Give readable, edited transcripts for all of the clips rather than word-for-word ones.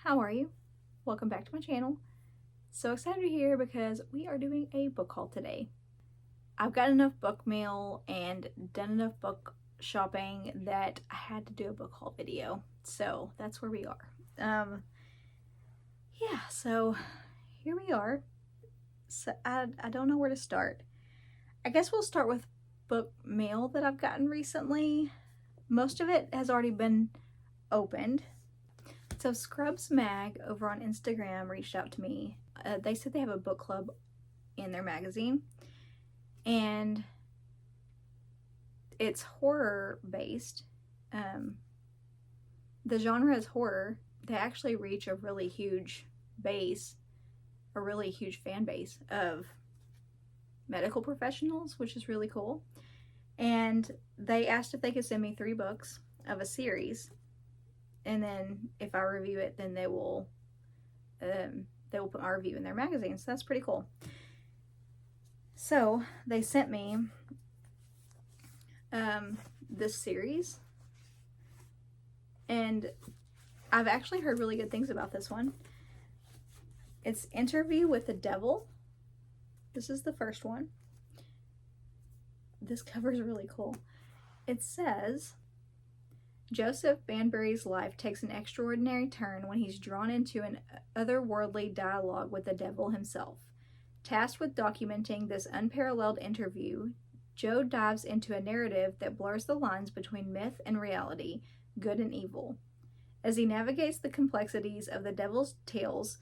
how are you? Welcome back to my channel. So excited you're here because we are doing a book haul today. I've got enough book mail and done enough book shopping that I had to do a book haul video. So that's where we are. Yeah, so here we are. So I don't know where to start. I guess we'll start with book mail that I've gotten recently. Most of it has already been opened. So Scrubs Mag over on Instagram reached out to me. They said they have a book club in their magazine, and it's horror based. The genre is horror. They actually reach a really huge base, a really huge fan base of medical professionals, which is really cool. And they asked if they could send me 3 books of a series, and then if I review it, then they will put my review in their magazine. So that's pretty cool. So they sent me this series, and I've actually heard really good things about this one. It's Interview with the Devil. This is the first one. This cover is really cool. It says, Joseph Banbury's life takes an extraordinary turn when he's drawn into an otherworldly dialogue with the devil himself. Tasked with documenting this unparalleled interview, Joe dives into a narrative that blurs the lines between myth and reality, good and evil. As he navigates the complexities of the devil's tales,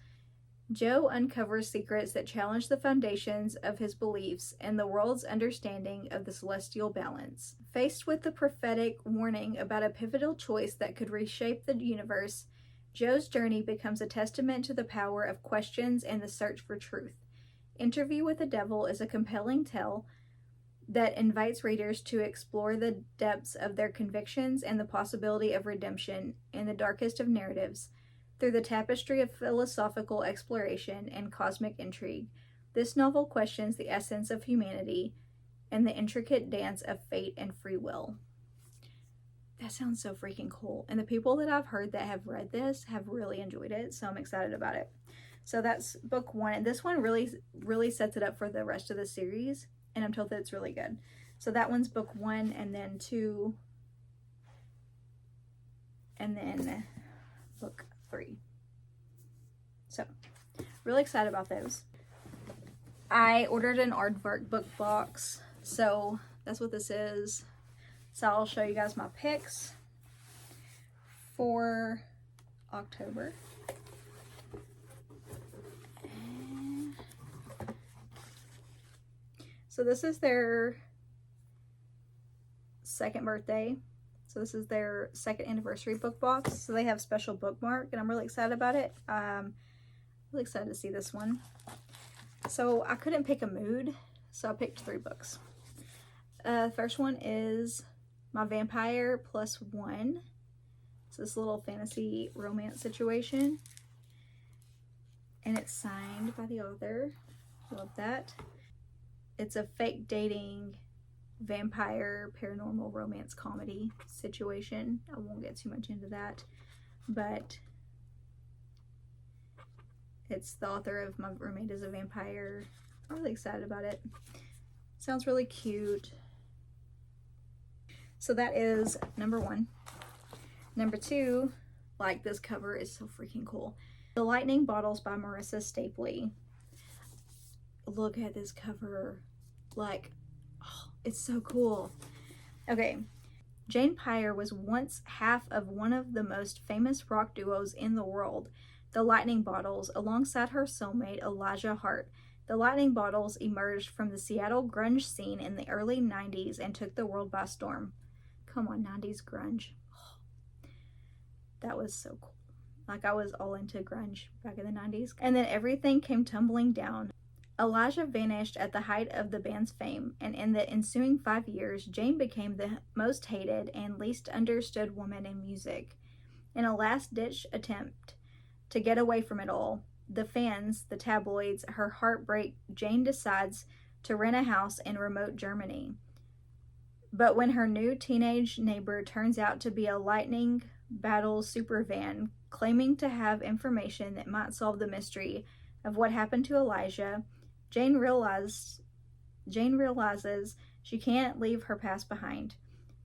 Joe uncovers secrets that challenge the foundations of his beliefs and the world's understanding of the celestial balance. Faced with the prophetic warning about a pivotal choice that could reshape the universe, Joe's journey becomes a testament to the power of questions and the search for truth. Interview with the Devil is a compelling tale that invites readers to explore the depths of their convictions and the possibility of redemption in the darkest of narratives. Through the tapestry of philosophical exploration and cosmic intrigue, this novel questions the essence of humanity and the intricate dance of fate and free will. That sounds so freaking cool. And the people that I've heard that have read this have really enjoyed it, so I'm excited about it. So that's book 1, and this one really sets it up for the rest of the series, and I'm told that it's really good. So that one's book 1, and then 2, and then book 3. So really excited about those. I ordered an Aardvark book box, so that's what this is. So I'll show you guys my picks for October. So this is their 2nd birthday. So this is their 2nd anniversary book box. So they have special bookmark, and I'm really excited about it. Really excited to see this one. So I couldn't pick a mood, so I picked 3 books. First one is My Vampire Plus One. It's this little fantasy romance situation, and it's signed by the author. Love that. It's a fake dating vampire paranormal romance comedy situation. I won't get too much into that, but it's the author of My Roommate is a Vampire. I'm really excited about it. Sounds really cute. So that is number 1. Number 2, like, this cover is so freaking cool. The Lightning Bottles by Marissa Stapley. Look at this cover. Like, oh, it's so cool. Okay, Jane Pyre was once half of one of the most famous rock duos in the world, the Lightning Bottles, alongside her soulmate Elijah Hart. The Lightning Bottles emerged from the Seattle grunge scene in the early 90s and took the world by storm. Come on, 90s grunge. Oh, that was so cool. Like, I was all into grunge back in the 90s. And then everything came tumbling down. Elijah vanished at the height of the band's fame, and in the ensuing 5 years, Jane became the most hated and least understood woman in music. In a last-ditch attempt to get away from it all, the fans, the tabloids, her heartbreak, Jane decides to rent a house in remote Germany. But when her new teenage neighbor turns out to be a lightning battle super van, claiming to have information that might solve the mystery of what happened to Elijah. Jane realizes she can't leave her past behind.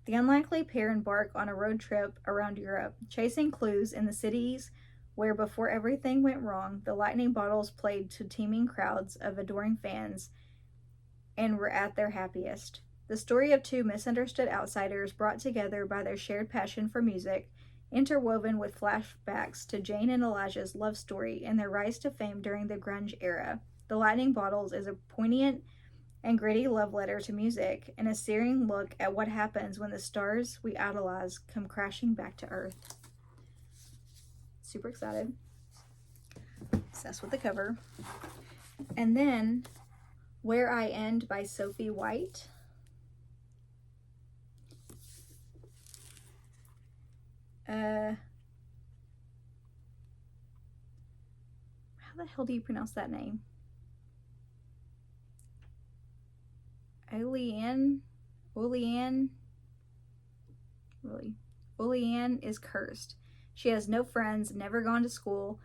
The unlikely pair embark on a road trip around Europe, chasing clues in the cities where, before everything went wrong, the lightning bottles played to teeming crowds of adoring fans and were at their happiest. The story of two misunderstood outsiders brought together by their shared passion for music, interwoven with flashbacks to Jane and Elijah's love story and their rise to fame during the grunge era. The Lightning Bottles is a poignant and gritty love letter to music, and a searing look at what happens when the stars we idolize come crashing back to Earth. Super excited. Obsessed with the cover. And then Where I End by Sophie White. How the hell do you pronounce that name? Oleanne is cursed. She has no friends, never gone to school.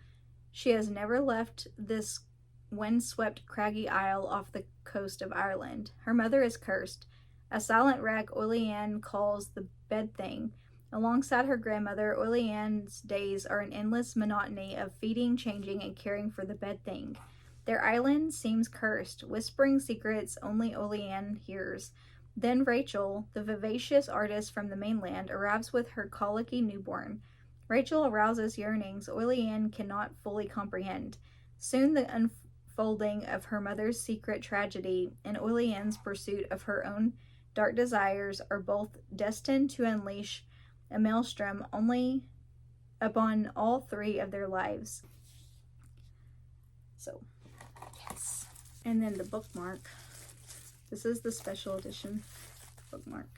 She has never left this windswept craggy isle off the coast of Ireland. Her mother is cursed. A silent wreck Oleanne calls the bed thing. Alongside her grandmother, Oleanne's days are an endless monotony of feeding, changing, and caring for the bed thing. Their island seems cursed, whispering secrets only Oleanne hears. Then Rachel, the vivacious artist from the mainland, arrives with her colicky newborn. Rachel arouses yearnings Oleanne cannot fully comprehend. Soon the unfolding of her mother's secret tragedy and Oleanne's pursuit of her own dark desires are both destined to unleash a maelstrom only upon all three of their lives. So, yes. And then the bookmark. This is the special edition bookmark.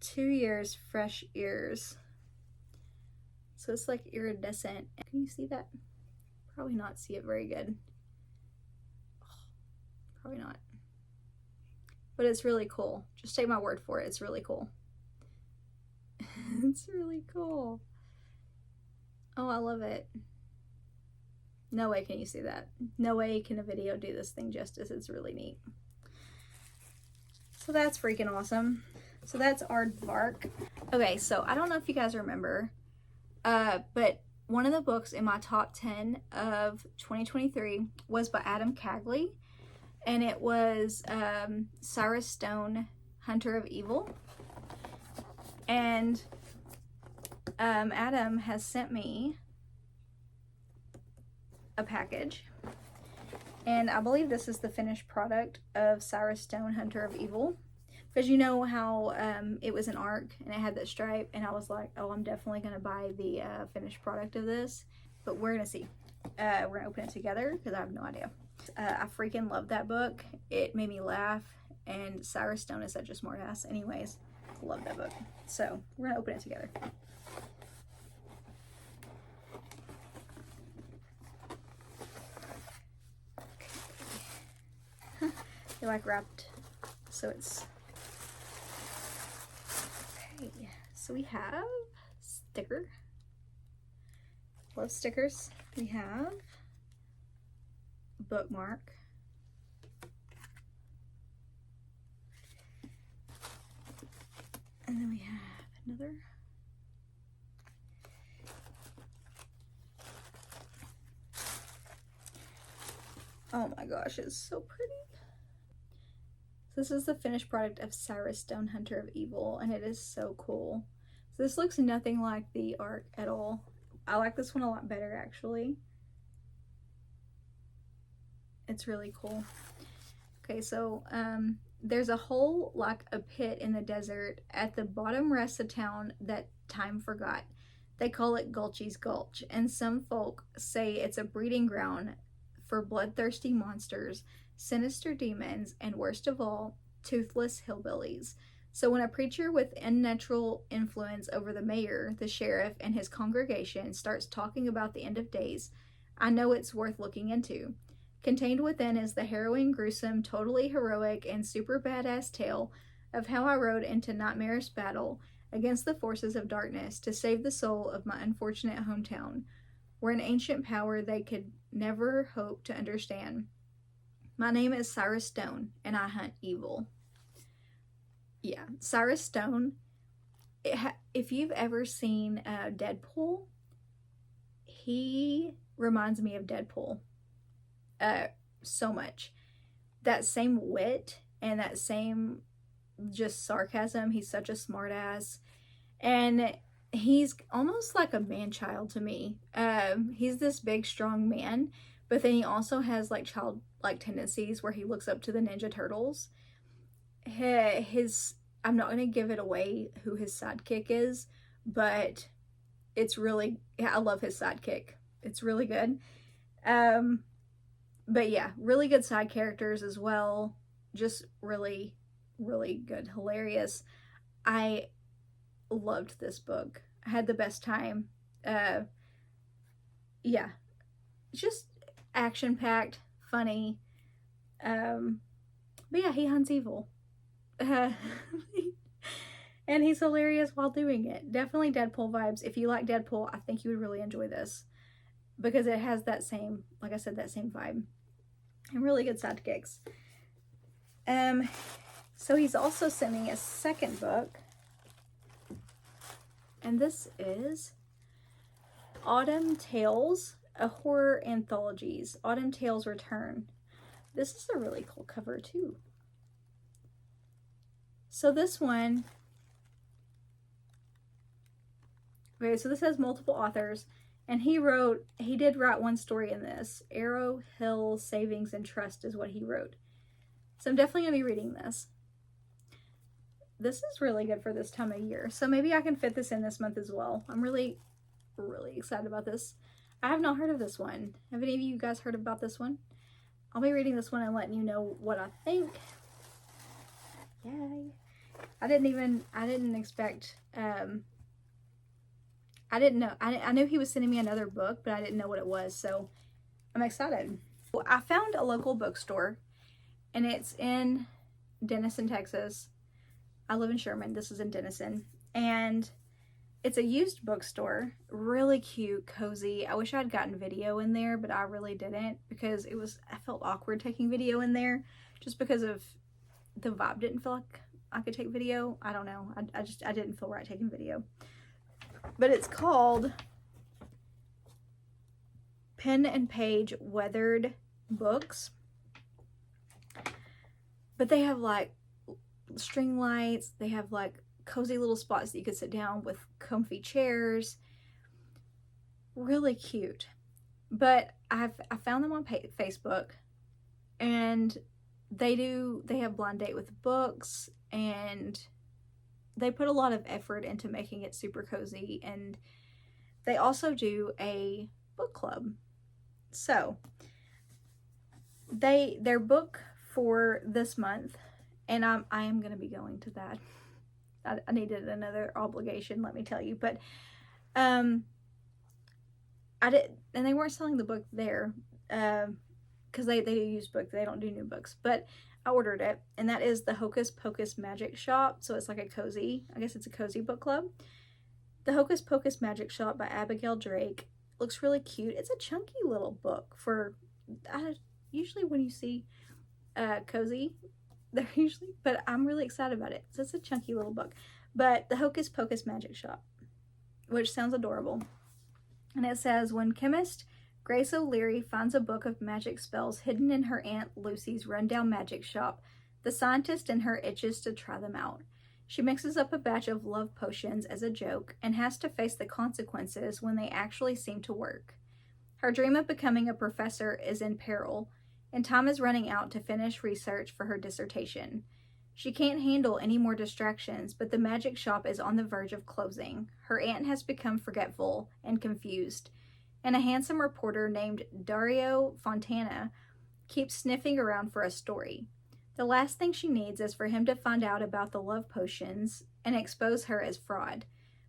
2 years, fresh ears. So it's like iridescent. Can you see that? Probably not see it very good. Probably not. But it's really cool. Just take my word for it. It's really cool. It's really cool. Oh, I love it. No way can you see that. No way can a video do this thing justice. It's really neat. So that's freaking awesome. So that's Aardvark. Okay, so I don't know if you guys remember, but one of the books in my top 10 of 2023 was by Adam Cagley. And it was Cyrus Stone, Hunter of Evil. And Adam has sent me a package. And I believe this is the finished product of Cyrus Stone, Hunter of Evil. Because you know how it was an ARC and it had that stripe. And I was like, oh, I'm definitely going to buy the finished product of this. But we're going to see. We're going to open it together because I have no idea. I freaking love that book. It made me laugh, and Cyrus Stone is such a smart ass. Anyways, love that book. So we're gonna open it together. Okay. They're like wrapped, so it's okay. So we have sticker. Love stickers. We have bookmark. And then we have another. Oh my gosh, it's so pretty. This is the finished product of Cyrus Stone, Hunter of Evil, and it is so cool. So this looks nothing like the ARC at all. I like this one a lot better, actually. It's really cool. Okay, so there's a hole like a pit in the desert. At the bottom rests a town that time forgot. They call it Gulchy's Gulch, and some folk say it's a breeding ground for bloodthirsty monsters, sinister demons, and worst of all, toothless hillbillies. So when a preacher with unnatural influence over the mayor, the sheriff, and his congregation starts talking about the end of days, I know it's worth looking into. Contained within is the harrowing, gruesome, totally heroic, and super badass tale of how I rode into nightmarish battle against the forces of darkness to save the soul of my unfortunate hometown, where an ancient power they could never hope to understand. My name is Cyrus Stone, and I hunt evil. Yeah, Cyrus Stone. If you've ever seen Deadpool, he reminds me of Deadpool so much. That same wit and that same just sarcasm. He's such a smartass, and he's almost like a man-child to me. He's this big, strong man, but then he also has like childlike tendencies where he looks up to the Ninja Turtles. I'm not going to give it away who his sidekick is, but it's really, I love his sidekick. It's really good. But yeah, really good side characters as well. Just really, really good. Hilarious. I loved this book. I had the best time. Yeah, just action-packed, funny. But yeah, he hunts evil. And he's hilarious while doing it. Definitely Deadpool vibes. If you like Deadpool, I think you would really enjoy this, because it has that same, like I said, that same vibe, and really good sidekicks. So he's also sent me a second book, and this is Autumn Tales, a horror anthologies. Autumn Tales Return. This is a really cool cover too. So this one, okay, so this has multiple authors, and he did write one story in this. Arrow Hill Savings and Trust is what he wrote. So I'm definitely going to be reading this. This is really good for this time of year. So maybe I can fit this in this month as well. I'm really, really excited about this. I have not heard of this one. Have any of you guys heard about this one? I'll be reading this one and letting you know what I think. Yay. I didn't expect, I didn't know. I knew he was sending me another book, but I didn't know what it was, so I'm excited. Well, I found a local bookstore, and it's in Denison, Texas. I live in Sherman. This is in Denison, and it's a used bookstore. Really cute, cozy. I wish I'd gotten video in there, but I really didn't, because I felt awkward taking video in there, just because of the vibe. Didn't feel like I could take video. I don't know. I didn't feel right taking video. But it's called Pen and Page Weathered Books. But they have like string lights. They have like cozy little spots that you could sit down with comfy chairs. Really cute. But I found them on Facebook, and they have blind date with books, and they put a lot of effort into making it super cozy, and they also do a book club. So their book for this month, and I am going to be going to that. I needed another obligation, let me tell you, but and they weren't selling the book there, because they do use books, they don't do new books, but I ordered it, and that is the Hocus Pocus Magic Shop. So it's like a cozy, I guess it's a cozy book club. The Hocus Pocus Magic Shop by Abigail Drake looks really cute. It's a chunky little book for, usually when you see cozy, they're usually, but I'm really excited about it. So it's a chunky little book. But the Hocus Pocus Magic Shop, which sounds adorable. And it says, when chemist Grace O'Leary finds a book of magic spells hidden in her Aunt Lucy's rundown magic shop, the scientist in her itches to try them out. She mixes up a batch of love potions as a joke and has to face the consequences when they actually seem to work. Her dream of becoming a professor is in peril, and time is running out to finish research for her dissertation. She can't handle any more distractions, but the magic shop is on the verge of closing. Her aunt has become forgetful and confused, and a handsome reporter named Dario Fontana keeps sniffing around for a story. The last thing she needs is for him to find out about the love potions and expose her as fraud.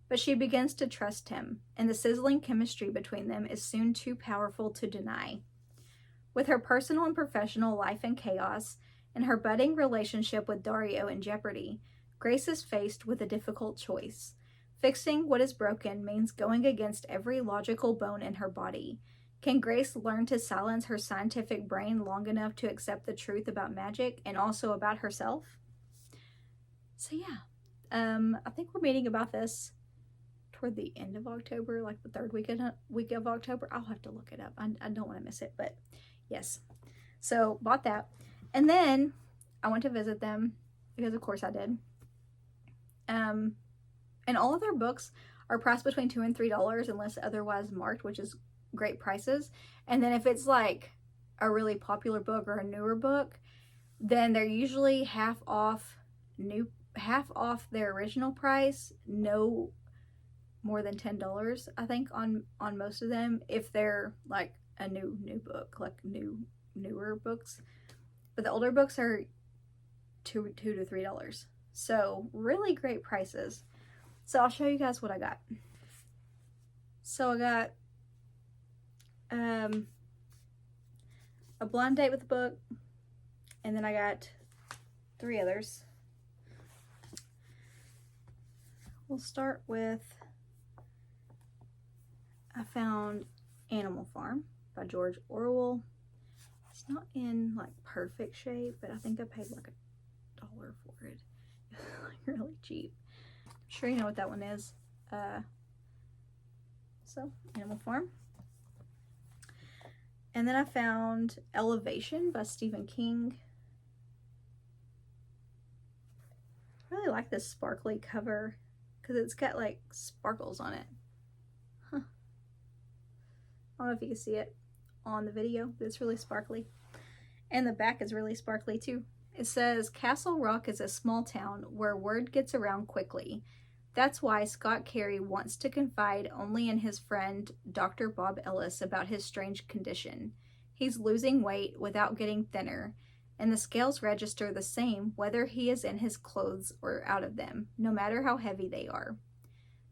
But she begins to trust him, and the sizzling chemistry between them is soon too powerful to deny. With her personal and professional life in chaos, and her budding relationship with Dario in jeopardy, Grace is faced with a difficult choice. Fixing what is broken means going against every logical bone in her body. Can Grace learn to silence her scientific brain long enough to accept the truth about magic and also about herself? So yeah, I think we're meeting about this toward the end of October, like the third week of October. I'll have to look it up. I don't want to miss it, but yes. So bought that. And then I went to visit them because of course I did. And all of their books are priced between $2 and $3 unless otherwise marked, which is great prices. And then if it's like a really popular book or a newer book, then they're usually half off their original price, no more than $10, I think, on most of them, if they're like a new book, like newer books. But the older books are $2 to $3. So really great prices. So I'll show you guys what I got. So I got a blind date with the book, and then I got 3 others. We'll start with, I found Animal Farm by George Orwell. It's not in like perfect shape, but I think I paid like $1 for it. Like really cheap. I'm sure you know what that one is. So Animal Farm. And then I found Elevation by Stephen King. I really like this sparkly cover because it's got like sparkles on it. Huh. I don't know if you can see it on the video, but it's really sparkly. And the back is really sparkly too. It says, Castle Rock is a small town where word gets around quickly. That's why Scott Carey wants to confide only in his friend Dr. Bob Ellis about his strange condition. He's losing weight without getting thinner, and the scales register the same whether he is in his clothes or out of them, no matter how heavy they are.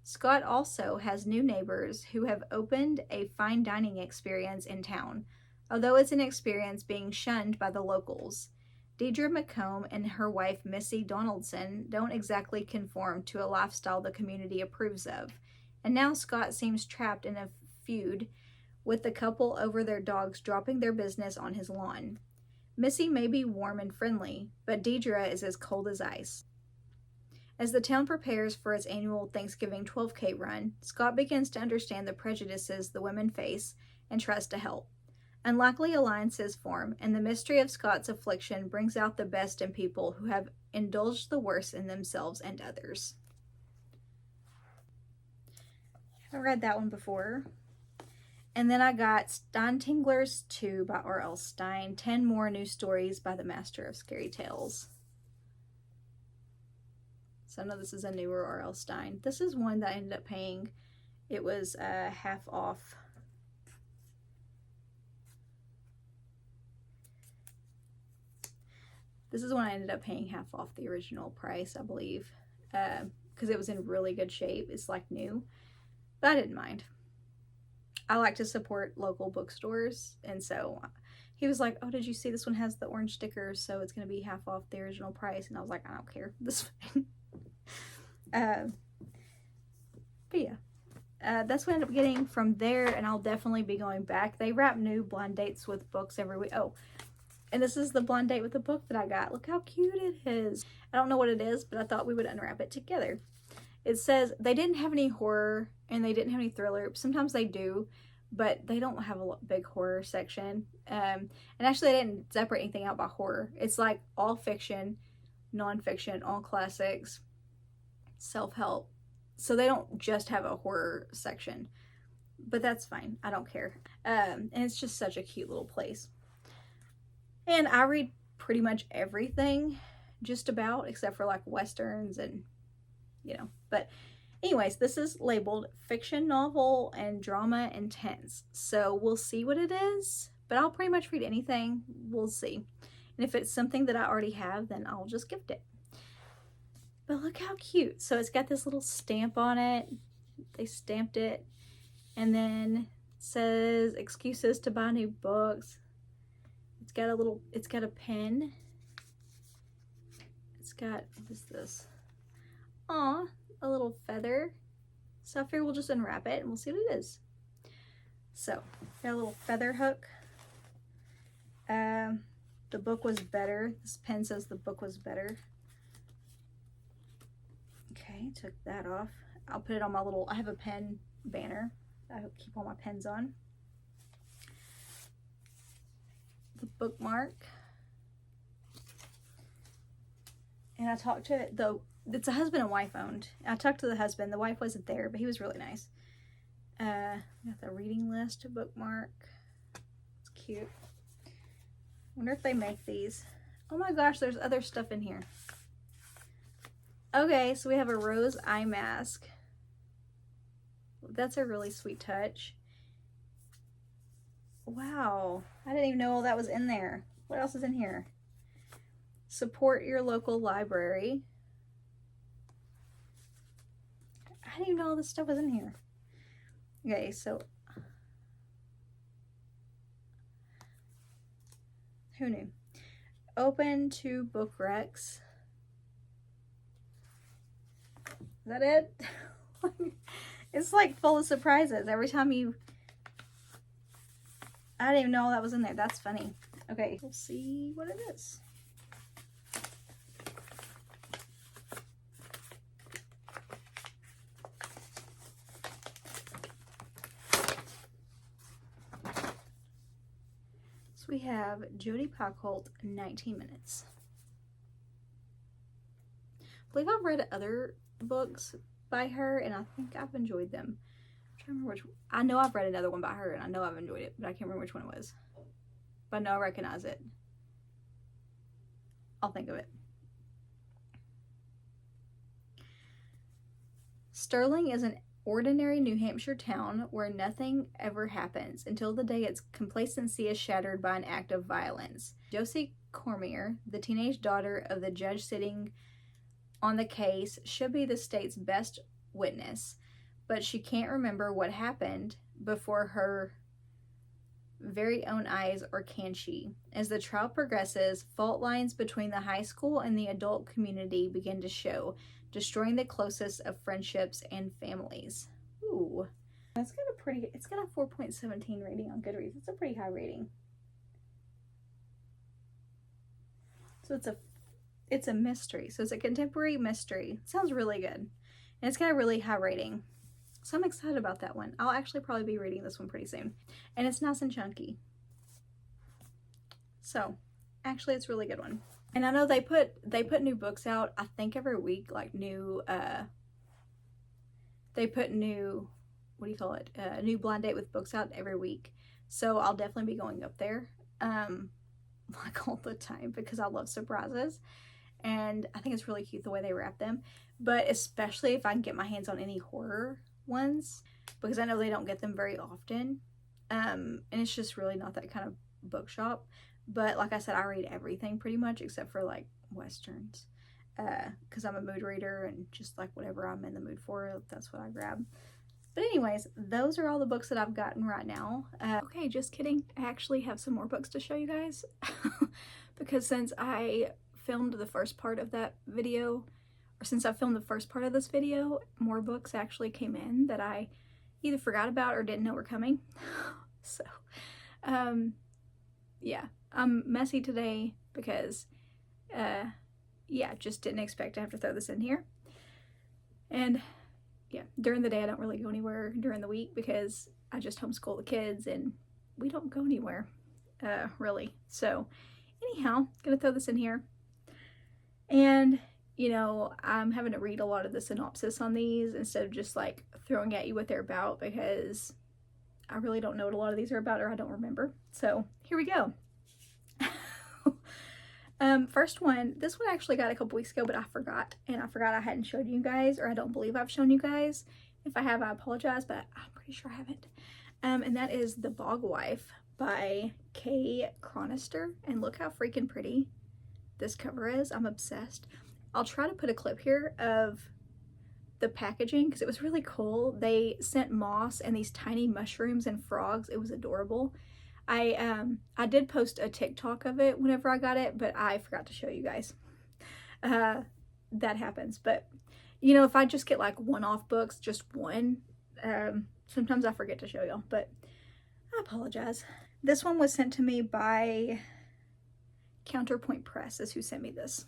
Scott also has new neighbors who have opened a fine dining experience in town, although it's an experience being shunned by the locals. Deidre McComb and her wife Missy Donaldson don't exactly conform to a lifestyle the community approves of, and now Scott seems trapped in a feud with the couple over their dogs dropping their business on his lawn. Missy may be warm and friendly, but Deidre is as cold as ice. As the town prepares for its annual Thanksgiving 12K run, Scott begins to understand the prejudices the women face and tries to help. Unlikely alliances form, and the mystery of Scott's affliction brings out the best in people who have indulged the worst in themselves and others. I read that one before. And then I got Stinetinglers 2 by R.L. Stine, 10 more new stories by the master of scary tales. So I know this is a newer R.L. Stine. This is one that I ended up paying. It was half off. This is one I ended up paying half off the original price, I believe, because it was in really good shape. It's like new, but I didn't mind. I like to support local bookstores, and so he was like, oh, did you see this one has the orange stickers, so it's going to be half off the original price, and I was like, I don't care. This is fine. But yeah, that's what I ended up getting from there, and I'll definitely be going back. They wrap new blind dates with books every week. Oh, and this is the blind date with the book that I got. Look how cute it is. I don't know what it is, but I thought we would unwrap it together. It says they didn't have any horror and they didn't have any thriller. Sometimes they do, but they don't have a big horror section. And actually they didn't separate anything out by horror. It's like all fiction, non-fiction, all classics, self-help. So they don't just have a horror section, but that's fine. I don't care. And it's just such a cute little place. And I read pretty much everything, just about, except for like Westerns and, you know. But anyways, this is labeled fiction novel and drama intense. So we'll see what it is, but I'll pretty much read anything. We'll see. And if it's something that I already have, then I'll just gift it. But look how cute. So it's got this little stamp on it. They stamped it. And then it says excuses to buy new books. It's got a pen. got, what is this? Aw, a little feather. So I figure we'll just unwrap it and we'll see what it is. So, got a little feather hook. The book was better. This pen says the book was better. Okay, took that off. I'll put it on my little, I have a pen banner that I keep all my pens on. The bookmark. And I talked to it's a husband and wife owned. I talked to the husband. The wife wasn't there, but he was really nice. Got the reading list bookmark. It's cute. Wonder if they make these. Oh my gosh, there's other stuff in here. Okay, so we have a rose eye mask. That's a really sweet touch. Wow, I didn't even know all that was in there. What else is in here? Support your local library. I didn't even know all this stuff was in here. Okay, so who knew? Open to book recs. Is that it? It's like full of surprises. Every time you... I didn't even know that was in there. That's funny. Okay, we'll see what it is. So we have Jodi Picoult, 19 Minutes. I believe I've read other books by her and I think I've enjoyed them. I'm trying to remember which one. I know I've read another one by her and I know I've enjoyed it, but I can't remember which one it was. But I know I recognize it. I'll think of it. Sterling is an ordinary New Hampshire town where nothing ever happens until the day its complacency is shattered by an act of violence. Josie Cormier, the teenage daughter of the judge sitting on the case, should be the state's best witness, but she can't remember what happened before her very own eyes, or can she? As the trial progresses, fault lines between the high school and the adult community begin to show, destroying the closest of friendships and families. Ooh. It's got a 4.17 rating on Goodreads. It's a pretty high rating. So it's a mystery. So it's a contemporary mystery. It sounds really good. And it's got a really high rating. So I'm excited about that one. I'll actually probably be reading this one pretty soon. And it's nice and chunky. So, actually it's a really good one. And I know they put new books out, I think every week, like new, they put new, what do you call it? New blind date with books out every week. So I'll definitely be going up there, like all the time, because I love surprises. And I think it's really cute the way they wrap them. But especially if I can get my hands on any horror ones, because I know they don't get them very often. And it's just really not that kind of bookshop. But like I said, I read everything pretty much except for like Westerns. Because I'm a mood reader and just like whatever I'm in the mood for, that's what I grab. But anyways, those are all the books that I've gotten right now. Okay, just kidding. I actually have some more books to show you guys. Because since I filmed the first part of that video, or since I filmed the first part of this video, more books actually came in that I either forgot about or didn't know were coming. So, yeah, I'm messy today because, yeah, just didn't expect to have to throw this in here. And yeah, during the day I don't really go anywhere during the week because I just homeschool the kids and we don't go anywhere, really. So anyhow, gonna throw this in here. And, you know, I'm having to read a lot of the synopsis on these instead of just like throwing at you what they're about because I really don't know what a lot of these are about or I don't remember. So here we go. First one, this one I actually got a couple weeks ago, but I forgot. And I forgot I hadn't showed you guys, or I don't believe I've shown you guys. If I have, I apologize, but I'm pretty sure I haven't. And that is The Bog Wife by Kay Chronister. And look how freaking pretty this cover is. I'm obsessed. I'll try to put a clip here of the packaging because it was really cool. They sent moss and these tiny mushrooms and frogs. It was adorable. I did post a TikTok of it whenever I got it, but I forgot to show you guys. that happens. But, you know, if I just get like one-off books, just one, sometimes I forget to show y'all, but I apologize. This one was sent to me by Counterpoint Press is who sent me this.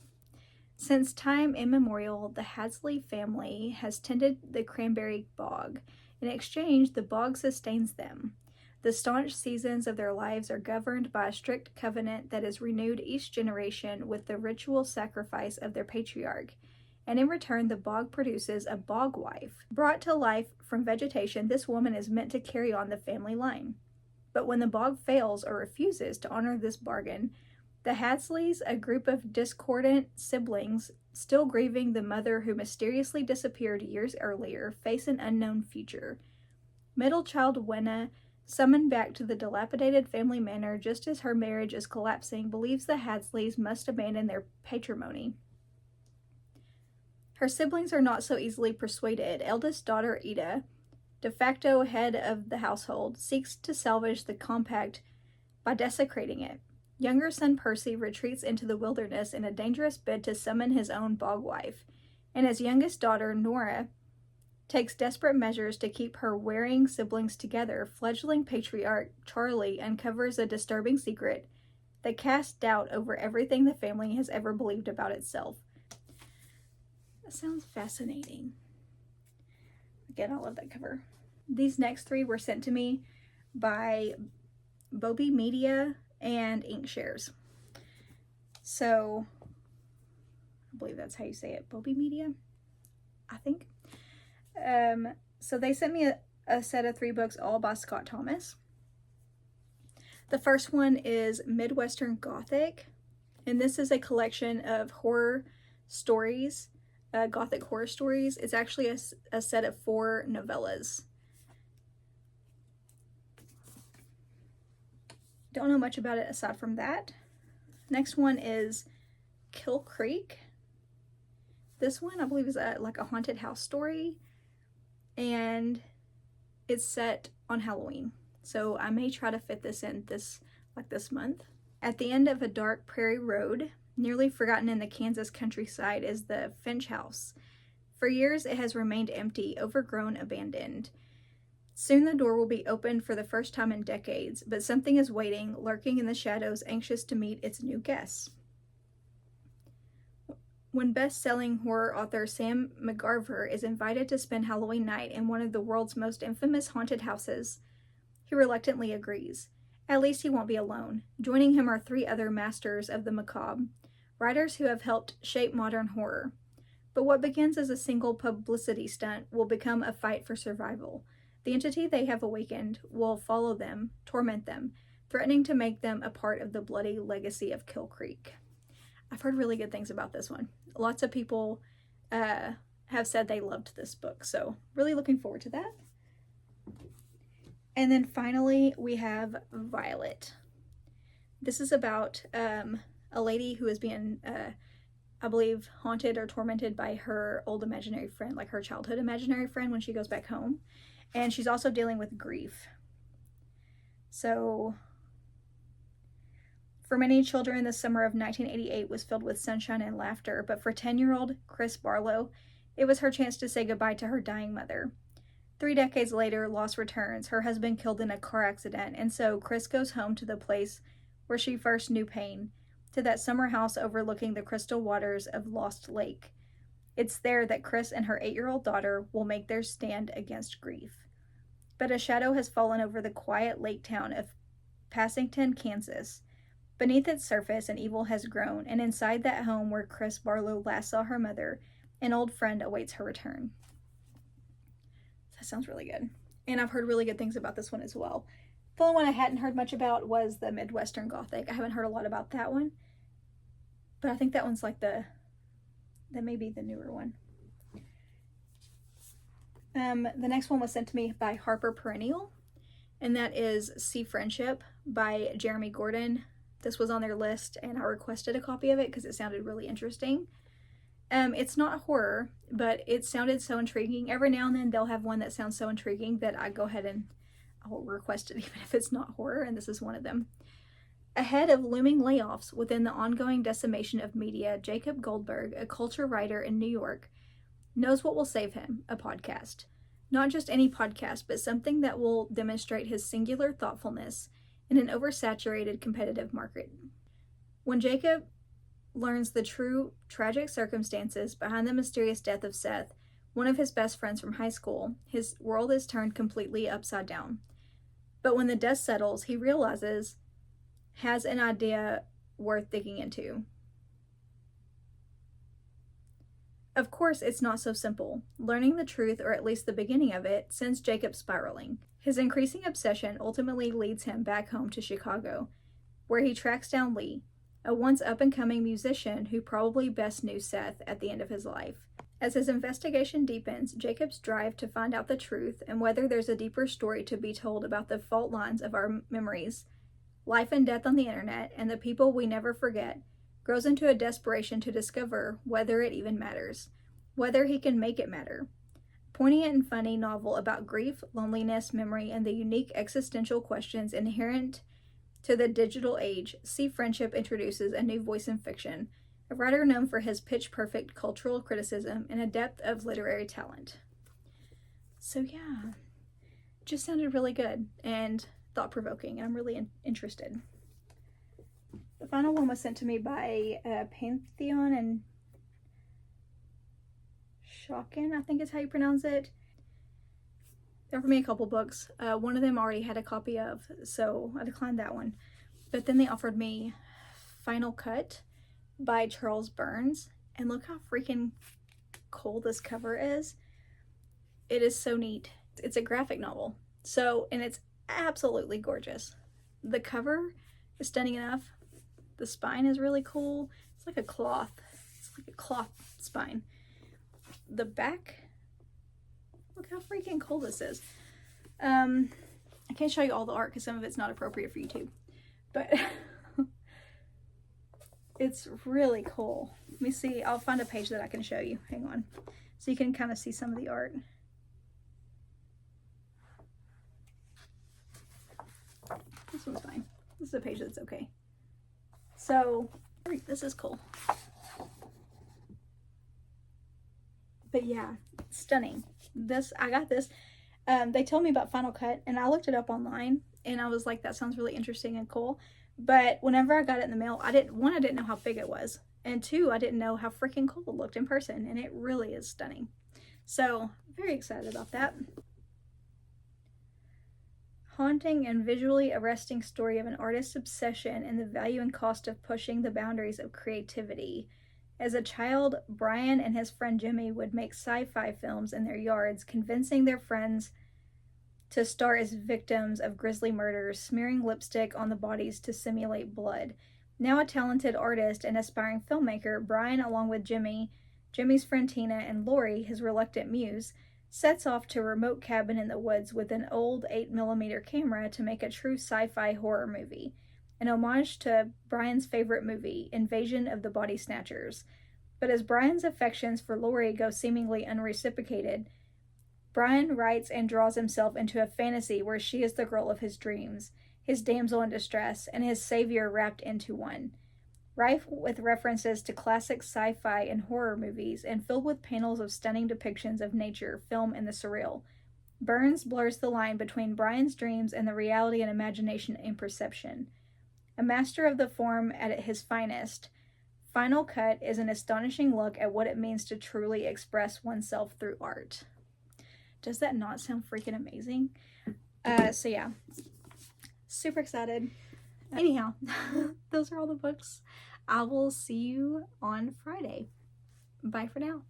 Since time immemorial, the Hadsley family has tended the cranberry bog. In exchange, the bog sustains them. The staunch seasons of their lives are governed by a strict covenant that is renewed each generation with the ritual sacrifice of their patriarch. And in return, the bog produces a bog wife. Brought to life from vegetation, this woman is meant to carry on the family line. But when the bog fails or refuses to honor this bargain, the Hadsleys, a group of discordant siblings still grieving the mother who mysteriously disappeared years earlier, face an unknown future. Middle child Wenna, summoned back to the dilapidated family manor just as her marriage is collapsing, believes the Hadsleys must abandon their patrimony. Her siblings are not so easily persuaded. Eldest daughter Ida, de facto head of the household, seeks to salvage the compact by desecrating it. Younger son Percy retreats into the wilderness in a dangerous bid to summon his own bog wife, and his youngest daughter Nora takes desperate measures to keep her warring siblings together. Fledgling patriarch Charlie uncovers a disturbing secret that casts doubt over everything the family has ever believed about itself. That sounds fascinating. Again, I love that cover. These next three were sent to me by Bobby Media and Inkshares. So, I believe that's how you say it. Bobby Media, I think. So they sent me a set of 3 books, all by Scott Thomas. The first one is Midwestern Gothic, and this is a collection of horror stories, Gothic horror stories. It's actually a set of 4 novellas. Don't know much about it aside from that. Next one is Kill Creek. This one I believe is like a haunted house story, and it's set on Halloween. So I may try to fit this in this month. At the end of a dark prairie road, nearly forgotten in the Kansas countryside, is the Finch House. For years it has remained empty, overgrown, abandoned. Soon the door will be opened for the first time in decades, but something is waiting, lurking in the shadows, anxious to meet its new guests. When best-selling horror author Sam McGarver is invited to spend Halloween night in one of the world's most infamous haunted houses, he reluctantly agrees. At least he won't be alone. Joining him are 3 other masters of the macabre, writers who have helped shape modern horror. But what begins as a single publicity stunt will become a fight for survival. The entity they have awakened will follow them, torment them, threatening to make them a part of the bloody legacy of Kill Creek. I've heard really good things about this one. Lots of people have said they loved this book, so really looking forward to that. And then finally, we have Violet. This is about a lady who is being, I believe, haunted or tormented by her old imaginary friend, like her childhood imaginary friend when she goes back home. And she's also dealing with grief. So, for many children, the summer of 1988 was filled with sunshine and laughter, but for 10-year-old Chris Barlow, it was her chance to say goodbye to her dying mother. 3 decades later, loss returns, her husband killed in a car accident, and so Chris goes home to the place where she first knew pain, to that summer house overlooking the crystal waters of Lost Lake. It's there that Chris and her 8-year-old daughter will make their stand against grief. But a shadow has fallen over the quiet lake town of Passington, Kansas. Beneath its surface, an evil has grown, and inside that home where Chris Barlow last saw her mother, an old friend awaits her return. That sounds really good. And I've heard really good things about this one as well. The only one I hadn't heard much about was the Midwestern Gothic. I haven't heard a lot about that one. But I think that one's like that may be the newer one. The next one was sent to me by Harper Perennial, and that is Sea Friendship by Jeremy Gordon. This was on their list, and I requested a copy of it because it sounded really interesting. It's not horror, but it sounded so intriguing. Every now and then they'll have one that sounds so intriguing that I go ahead and I'll request it even if it's not horror, and this is one of them. Ahead of looming layoffs within the ongoing decimation of media, Jacob Goldberg, a culture writer in New York, knows what will save him: a podcast. Not just any podcast, but something that will demonstrate his singular thoughtfulness in an oversaturated competitive market. When Jacob learns the true tragic circumstances behind the mysterious death of Seth, one of his best friends from high school, his world is turned completely upside down. But when the dust settles, he realizes has an idea worth digging into. Of course, it's not so simple. Learning the truth, or at least the beginning of it, sends Jacob spiraling. His increasing obsession ultimately leads him back home to Chicago, where he tracks down Lee, a once up-and-coming musician who probably best knew Seth at the end of his life. As his investigation deepens, Jacob's drive to find out the truth and whether there's a deeper story to be told about the fault lines of our memories, life and death on the internet, and the people we never forget, grows into a desperation to discover whether it even matters, whether he can make it matter. Poignant and funny novel about grief, loneliness, memory, and the unique existential questions inherent to the digital age, See Friendship introduces a new voice in fiction, a writer known for his pitch-perfect cultural criticism and a depth of literary talent. So yeah, just sounded really good and thought-provoking, and I'm really interested. The final one was sent to me by Pantheon and Shokin, I think is how you pronounce it. They offered me a couple books. One of them I already had a copy of, so I declined that one. But then they offered me Final Cut by Charles Burns, and look how freaking cool this cover is. It is so neat. It's a graphic novel, and it's absolutely gorgeous. The cover is stunning enough. The spine is really cool. It's like a cloth. It's like a cloth spine. The back, look how freaking cool this is. I can't show you all the art because some of it's not appropriate for YouTube, but it's really cool. Let me see. I'll find a page that I can show you. Hang on. So you can kind of see some of the art. This one's fine. This is a page that's okay. So, this is cool. But yeah, stunning. I got this. They told me about Final Cut, and I looked it up online, and I was like, that sounds really interesting and cool. But whenever I got it in the mail, I didn't know how big it was, and two, I didn't know how freaking cool it looked in person, and it really is stunning. So, very excited about that. Haunting and visually arresting story of an artist's obsession and the value and cost of pushing the boundaries of creativity. As a child, Brian and his friend Jimmy would make sci-fi films in their yards, convincing their friends to star as victims of grisly murders, smearing lipstick on the bodies to simulate blood. Now a talented artist and aspiring filmmaker, Brian, along with Jimmy's friend Tina, and Lori, his reluctant muse, sets off to a remote cabin in the woods with an old 8mm camera to make a true sci-fi horror movie, an homage to Brian's favorite movie, Invasion of the Body Snatchers. But as Brian's affections for Lori go seemingly unreciprocated, Brian writes and draws himself into a fantasy where she is the girl of his dreams, his damsel in distress, and his savior wrapped into one. Rife with references to classic sci-fi and horror movies, and filled with panels of stunning depictions of nature, film, and the surreal, Burns blurs the line between Brian's dreams and the reality and imagination and perception. A master of the form at his finest, Final Cut is an astonishing look at what it means to truly express oneself through art. Does that not sound freaking amazing? So yeah, super excited. Anyhow, those are all the books. I will see you on Friday. Bye for now.